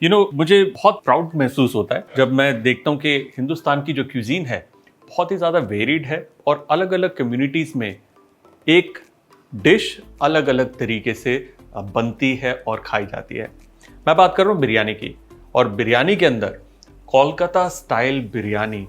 मुझे बहुत प्राउड महसूस होता है जब मैं देखता हूँ कि हिंदुस्तान की जो क्यूजीन है बहुत ही ज़्यादा वेरिड है और अलग अलग कम्युनिटीज़ में एक डिश अलग अलग तरीके से बनती है और खाई जाती है। मैं बात कर रहा हूँ बिरयानी की, और बिरयानी के अंदर कोलकाता स्टाइल बिरयानी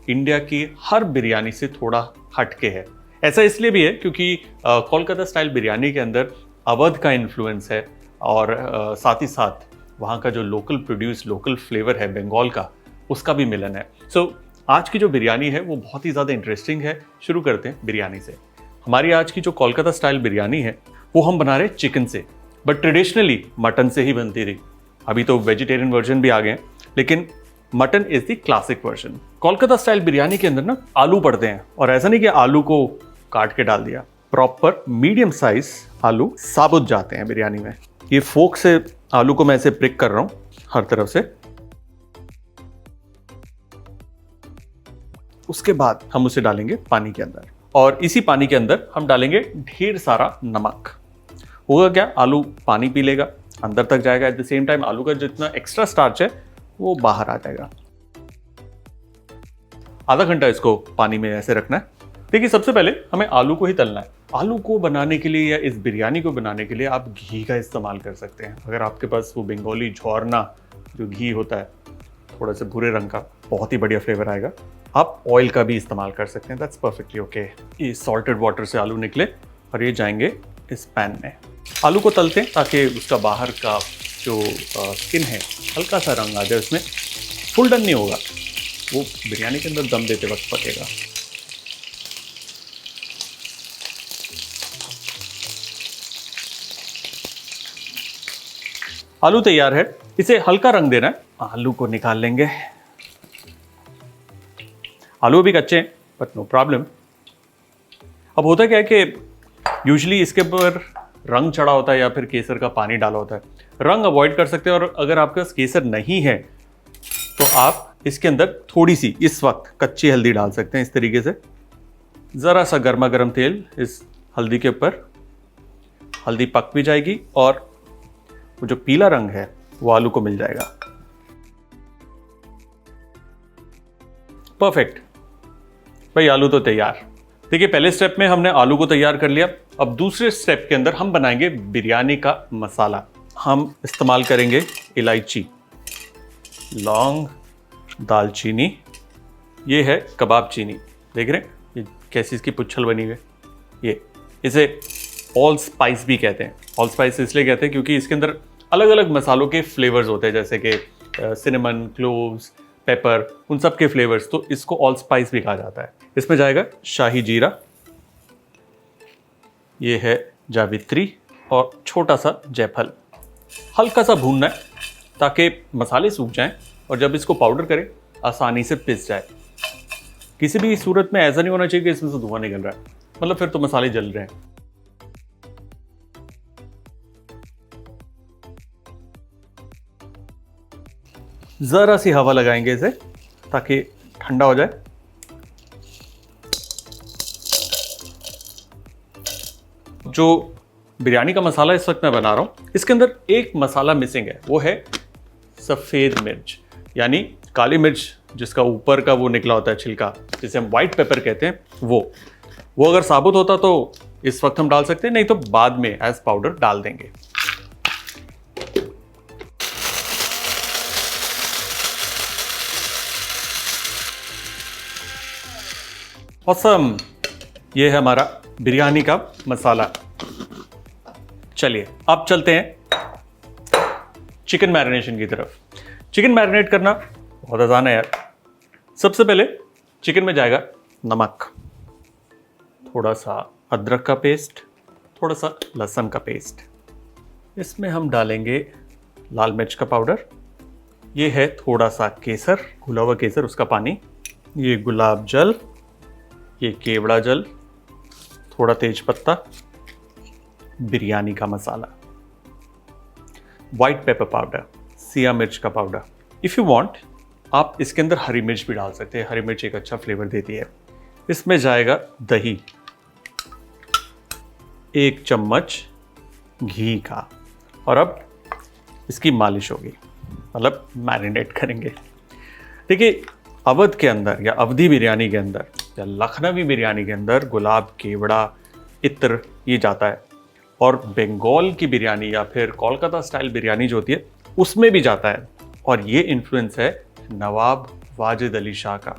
इंडिया की हर बिरयानी से थोड़ा हटके है। ऐसा इसलिए भी है क्योंकि कोलकाता स्टाइल बिरयानी के अंदर अवध का इन्फ्लुएंस है और साथ ही साथ वहाँ का जो लोकल प्रोड्यूस लोकल फ्लेवर है बंगाल का, उसका भी मिलन है। सो आज की जो बिरयानी है वो बहुत ही ज़्यादा इंटरेस्टिंग है। शुरू करते हैं बिरयानी से। हमारी आज की जो कोलकाता स्टाइल बिरयानी है वो हम बना रहे हैं चिकन से, बट ट्रेडिशनली मटन से ही बनती रही। अभी तो वेजिटेरियन वर्जन भी आ गए हैं, लेकिन mutton is the classic version. Kolkata style biryani के अंदर ना आलू पड़ते हैं, और ऐसा नहीं कि आलू को काट के डाल दिया, प्रॉपर मीडियम साइज आलू साबुत जाते हैं बिरयानी में। ये फोक से आलू को मैं ऐसे प्रिक कर रहा हूं हर तरफ से। उसके बाद हम उसे डालेंगे पानी के अंदर, और इसी पानी के अंदर हम डालेंगे ढेर सारा नमक। होगा क्या, आलू पानी पी लेगा, अंदर तक जाएगा, एट द सेम टाइम आलू का जितना एक्स्ट्रा स्टार्च है वो बाहर आ जाएगा। आधा घंटा इसको पानी में ऐसे रखना है। देखिए, सबसे पहले हमें आलू को ही तलना है। आलू को बनाने के लिए या इस बिरयानी को बनाने के लिए आप घी का इस्तेमाल कर सकते हैं। अगर आपके पास वो बंगाली झोरना जो घी होता है थोड़ा सा भूरे रंग का, बहुत ही बढ़िया फ्लेवर आएगा। आप ऑयल का भी इस्तेमाल कर सकते हैं, दैट्स परफेक्टली ओके। ये सॉल्टेड वाटर से आलू निकले और ये जाएंगे इस पैन में। आलू को तलते हैं ताकि उसका बाहर का जो स्किन है हल्का सा रंग आ जाए उसमें। फुल डन नहीं होगा, वो बिरयानी के अंदर दम देते वक्त पकेगा। आलू तैयार है, इसे हल्का रंग देना है। आलू को निकाल लेंगे। आलू भी कच्चे हैं बट नो प्रॉब्लम। अब होता क्या है कि यूजुअली इसके ऊपर रंग चढ़ा होता है या फिर केसर का पानी डाला होता है। रंग अवॉइड कर सकते हैं, और अगर आपके पास केसर नहीं है तो आप इसके अंदर थोड़ी सी इस वक्त कच्ची हल्दी डाल सकते हैं। इस तरीके से ज़रा सा गर्मा गर्म तेल इस हल्दी के ऊपर, हल्दी पक भी जाएगी और वो जो पीला रंग है वो आलू को मिल जाएगा। परफेक्ट भाई, आलू तो तैयार। देखिए, पहले स्टेप में हमने आलू को तैयार कर लिया। अब दूसरे स्टेप के अंदर हम बनाएंगे बिरयानी का मसाला। हम इस्तेमाल करेंगे इलायची, लौंग, दालचीनी, ये है कबाब चीनी। देख रहे हैं ये कैसी इसकी पुच्छल बनी हुई है। ये इसे ऑल स्पाइस भी कहते हैं। ऑल स्पाइस इसलिए कहते हैं क्योंकि इसके अंदर अलग अलग मसालों के फ्लेवर्स होते हैं, जैसे कि सिनेमन, क्लोव्स, पेपर, उन सब के फ्लेवर्स, तो इसको ऑल स्पाइस भी कहा जाता है। इसमें जाएगा शाही जीरा, ये है जावित्री और छोटा सा जायफल। हल्का सा भूनना है ताकि मसाले सूख जाएं, और जब इसको पाउडर करें आसानी से पिस जाए। किसी भी सूरत में ऐसा नहीं होना चाहिए कि इसमें से धुआं निकल रहा है, मतलब फिर तो मसाले जल रहे हैं। जरा सी हवा लगाएंगे इसे ताकि ठंडा हो जाए। जो बिरयानी का मसाला इस वक्त मैं बना रहा हूं, इसके अंदर एक मसाला मिसिंग है, वो है सफेद मिर्च, यानी काली मिर्च जिसका ऊपर का वो निकला होता है छिलका, जिसे हम व्हाइट पेपर कहते हैं। वो अगर साबुत होता तो इस वक्त हम डाल सकते हैं, नहीं तो बाद में एज पाउडर डाल देंगे। ऑसम, ये है हमारा बिरयानी का मसाला। चलिए अब चलते हैं चिकन मैरिनेशन की तरफ। चिकन मैरिनेट करना बहुत आसान है यार। सबसे पहले चिकन में जाएगा नमक, थोड़ा सा अदरक का पेस्ट, थोड़ा सा लहसुन का पेस्ट। इसमें हम डालेंगे लाल मिर्च का पाउडर, ये है थोड़ा सा केसर, घुला हुआ केसर, उसका पानी, ये गुलाब जल, ये केवड़ा जल, थोड़ा तेज पत्ता, बिरयानी का मसाला, व्हाइट पेपर पाउडर, सिया मिर्च का पाउडर। इफ़ यू वांट आप इसके अंदर हरी मिर्च भी डाल सकते हैं, हरी मिर्च एक अच्छा फ्लेवर देती है। इसमें जाएगा दही, 1 चम्मच घी का, और अब इसकी मालिश होगी। मतलब मैरिनेट करेंगे। देखिए, अवध के अंदर या अवधी बिरयानी के अंदर या लखनवी बिरयानी के अंदर गुलाब, केवड़ा, इत्र ये जाता है, और बंगाल की बिरयानी या फिर कोलकाता स्टाइल बिरयानी जो होती है उसमें भी जाता है, और ये इन्फ्लुएंस है नवाब वाजिद अली शाह का।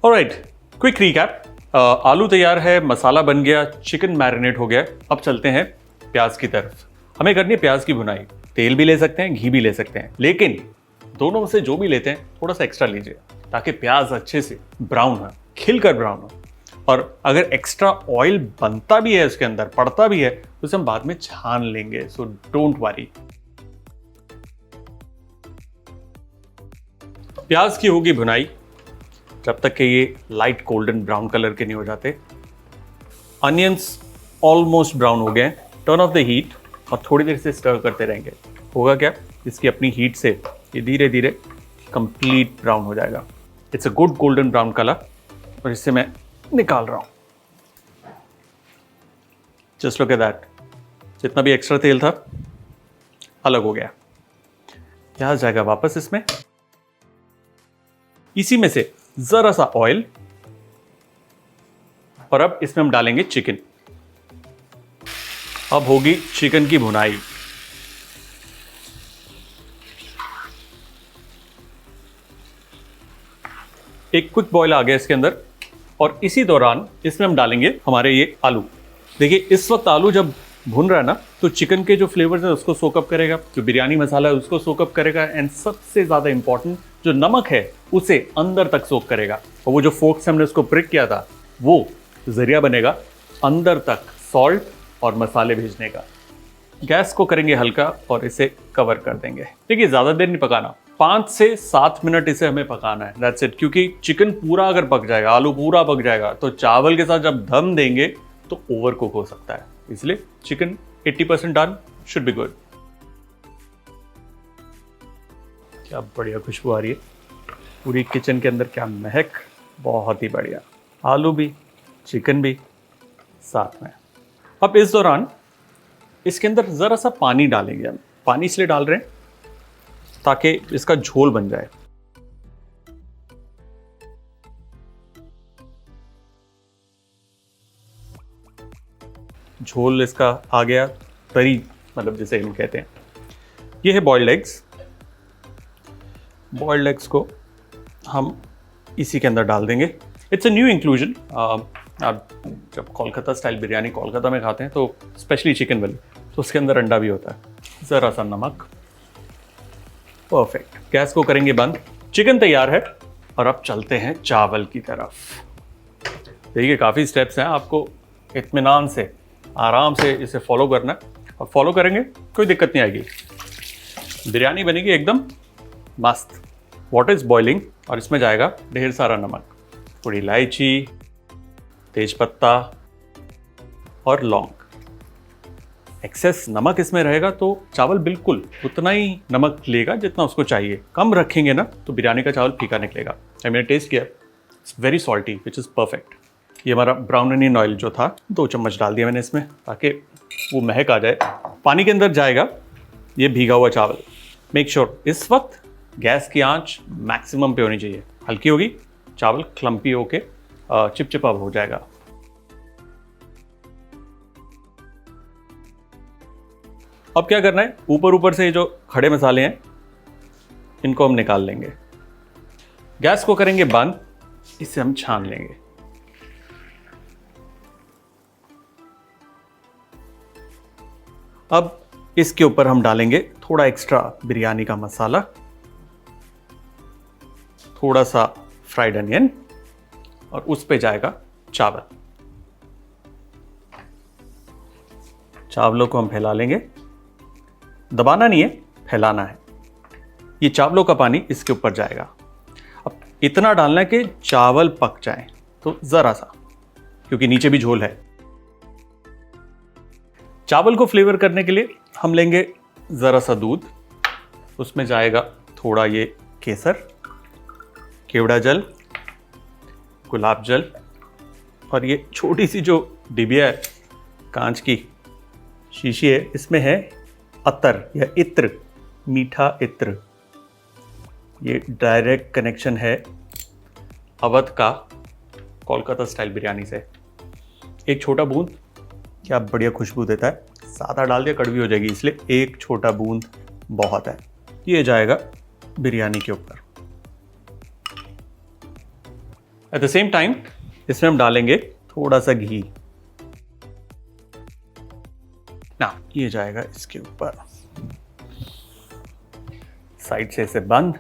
Alright, quick recap. आलू तैयार है, मसाला बन गया, चिकन मैरिनेट हो गया। अब चलते हैं प्याज की तरफ। हमें करनी है प्याज की भुनाई। तेल भी ले सकते हैं, घी भी ले सकते हैं, लेकिन दोनों में से जो भी लेते हैं थोड़ा सा एक्स्ट्रा लीजिए ताकि प्याज अच्छे से ब्राउन हो, खिलकर ब्राउन हो। और अगर एक्स्ट्रा ऑयल बनता भी है उसके अंदर, पड़ता भी है, तो उसे हम बाद में छान लेंगे, सो डोंट वरी। प्याज की होगी भुनाई जब तक कि ये लाइट गोल्डन ब्राउन कलर के नहीं हो जाते। अनियंस ऑलमोस्ट ब्राउन हो गए। टर्न ऑफ द हीट और थोड़ी देर से स्टर करते रहेंगे। होगा क्या, इसकी अपनी हीट से ये धीरे धीरे कंप्लीट ब्राउन हो जाएगा। It's a good golden brown colour, और इससे मैं निकाल रहा हूं। जस्ट लुक एट दैट, जितना भी एक्स्ट्रा तेल था अलग हो गया। प्याज जाएगा वापस इसमें। इसी में से जरा सा ऑयल, और अब इसमें हम डालेंगे चिकन। अब होगी चिकन की भुनाई। एक क्विक बॉयल आ गया इसके अंदर, और इसी दौरान इसमें हम डालेंगे हमारे ये आलू। देखिए, इस वक्त आलू जब भुन रहा है ना, तो चिकन के जो फ्लेवर्स है उसको सोकअप करेगा, जो बिरयानी मसाला है उसको सोकअप करेगा, एंड सबसे ज़्यादा इंपॉर्टेंट जो नमक है उसे अंदर तक सोक करेगा। और वो जो फोर्क से हमने उसको प्रिक किया था वो जरिया बनेगा अंदर तक सॉल्ट और मसाले भेजने का। गैस को करेंगे हल्का और इसे कवर कर देंगे। देखिए, ज़्यादा देर नहीं पकाना, 5 से 7 मिनट इसे हमें पकाना है, दैट्स इट। क्योंकि चिकन पूरा अगर पक जाएगा, आलू पूरा पक जाएगा, तो चावल के साथ जब दम देंगे तो ओवर कुक हो सकता है। इसलिए chicken 80% done, should be good. क्या बढ़िया खुशबू आ रही है पूरी किचन के अंदर, क्या महक, बहुत ही बढ़िया। आलू भी, चिकन भी साथ में। अब इस दौरान इसके अंदर ज़रा सा पानी डालेंगे हम। पानी इसलिए डाल रहे हैं ताकि इसका झोल बन जाए। झोल इसका आ गया, तरी मतलब जिसे हम कहते हैं। ये है बॉइल्ड एग्स। बॉइल्ड एग्स को हम इसी के अंदर डाल देंगे। It's a new inclusion. आप जब कोलकाता स्टाइल बिरयानी कोलकाता में खाते हैं तो स्पेशली चिकन वाली, तो उसके अंदर अंडा भी होता है। ज़रा सा नमक, परफेक्ट। गैस को करेंगे बंद। चिकन तैयार है, और अब चलते हैं चावल की तरफ। देखिए, काफ़ी स्टेप्स हैं, आपको इत्मीनान से आराम से इसे फॉलो करना है, और फॉलो करेंगे कोई दिक्कत नहीं आएगी। बिरयानी बनेगी एकदम मस्त। वाटर इज बॉइलिंग, और इसमें जाएगा ढेर सारा नमक, थोड़ी इलायची, तेजपत्ता और लौंग। एक्सेस नमक इसमें रहेगा तो चावल बिल्कुल उतना ही नमक लेगा जितना उसको चाहिए। कम रखेंगे ना तो बिरयानी का चावल फीका निकलेगा। मैंने टेस्ट किया, it's very salty, which is perfect. ये हमारा ब्राउन अनियन ऑयल जो था 2 चम्मच डाल दिया मैंने इसमें, ताकि वो महक आ जाए। पानी के अंदर जाएगा ये भीगा हुआ चावल। मेक श्योर इस वक्त गैस की आंच मैक्सिमम पे होनी चाहिए। हल्की होगी, चावल क्लम्पी होके चिपचिपा हो जाएगा। अब क्या करना है, ऊपर ऊपर से जो खड़े मसाले हैं इनको हम निकाल लेंगे। गैस को करेंगे बंद, इसे हम छान लेंगे। अब इसके ऊपर हम डालेंगे थोड़ा एक्स्ट्रा बिरयानी का मसाला, थोड़ा सा फ्राइड अनियन, और उस पे जाएगा चावल। चावलों को हम फैला लेंगे। दबाना नहीं है, फैलाना है। ये चावलों का पानी इसके ऊपर जाएगा। अब इतना डालना है कि चावल पक जाए, तो ज़रा सा, क्योंकि नीचे भी झोल है। चावल को फ्लेवर करने के लिए हम लेंगे ज़रा सा दूध, उसमें जाएगा थोड़ा ये केसर, केवड़ा जल, गुलाब जल, और ये छोटी सी जो डिबिया है कांच की शीशी है, इसमें है अतर या इत्र, मीठा इत्र। ये डायरेक्ट कनेक्शन है अवध का कोलकाता स्टाइल बिरयानी से। एक छोटा बूंद क्या बढ़िया खुशबू देता है, ज़्यादा डाल दिया कड़वी हो जाएगी, इसलिए एक छोटा बूंद बहुत है। ये जाएगा बिरयानी के ऊपर। एट द सेम टाइम इसमें हम डालेंगे थोड़ा सा घी ना, ये जाएगा इसके ऊपर। साइड से इसे बंद।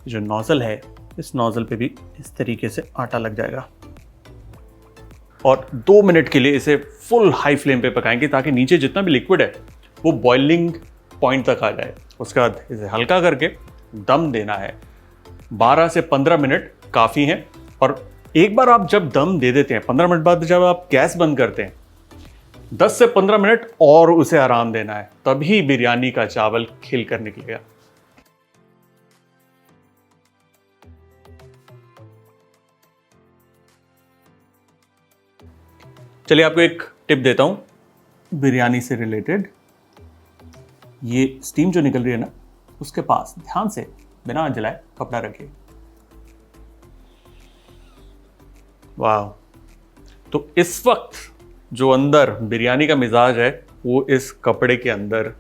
जो नोजल है, इस नोजल पे भी इस तरीके से आटा लग जाएगा और 2 मिनट के लिए इसे फुल हाई फ्लेम पे पकाएंगे ताकि नीचे जितना भी लिक्विड है वो बॉइलिंग पॉइंट तक आ जाए। उसके बाद इसे हल्का करके दम देना है। 12 से 15 मिनट काफ़ी हैं। और एक बार आप जब दम दे देते हैं, 15 मिनट बाद जब आप गैस बंद करते हैं, 10 से 15 मिनट और उसे आराम देना है, तभी बिरयानी का चावल खिल कर निकलेगा। चलिए आपको एक टिप देता हूं बिरयानी से रिलेटेड। ये स्टीम जो निकल रही है ना, उसके पास ध्यान से बिना जलाए कपड़ा रखिए। वाह, तो इस वक्त जो अंदर बिरयानी का मिजाज है वो इस कपड़े के अंदर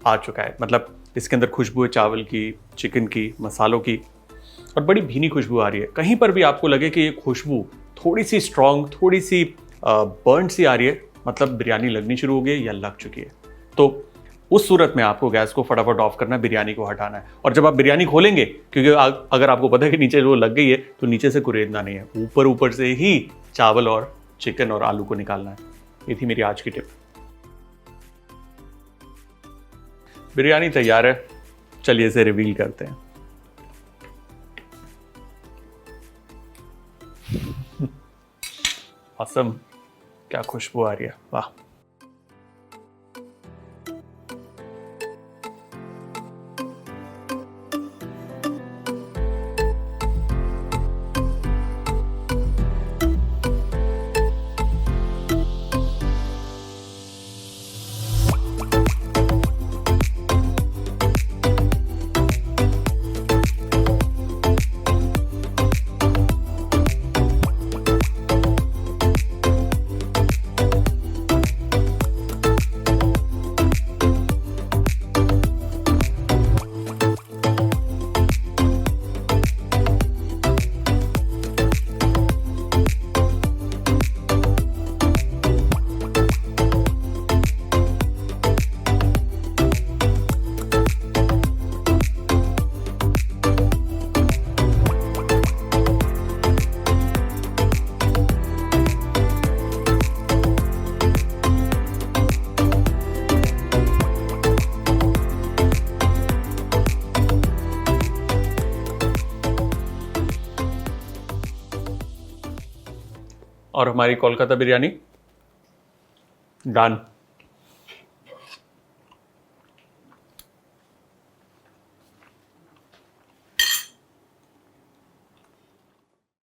आ चुका है। मतलब इसके अंदर खुशबू है चावल की, चिकन की, मसालों की, और बड़ी भीनी खुशबू आ रही है। कहीं पर भी आपको लगे कि ये खुशबू थोड़ी सी स्ट्रॉन्ग, थोड़ी सी बर्न सी आ रही है, मतलब बिरयानी लगनी शुरू हो गई या लग चुकी है। तो उस सूरत में आपको गैस को फटाफट ऑफ करना है, बिरयानी को हटाना है। और जब आप बिरयानी खोलेंगे, क्योंकि अगर आपको पता है कि नीचे वो लग गई है, तो नीचे से कुरेदना नहीं है, ऊपर ऊपर से ही चावल और चिकन और आलू को निकालना है। ये थी मेरी आज की टिप। बिरयानी तैयार है, चलिए इसे रिवील करते हैं। ऑसम, क्या खुशबू आ रही है, वाह। और हमारी कोलकाता बिरयानी डन।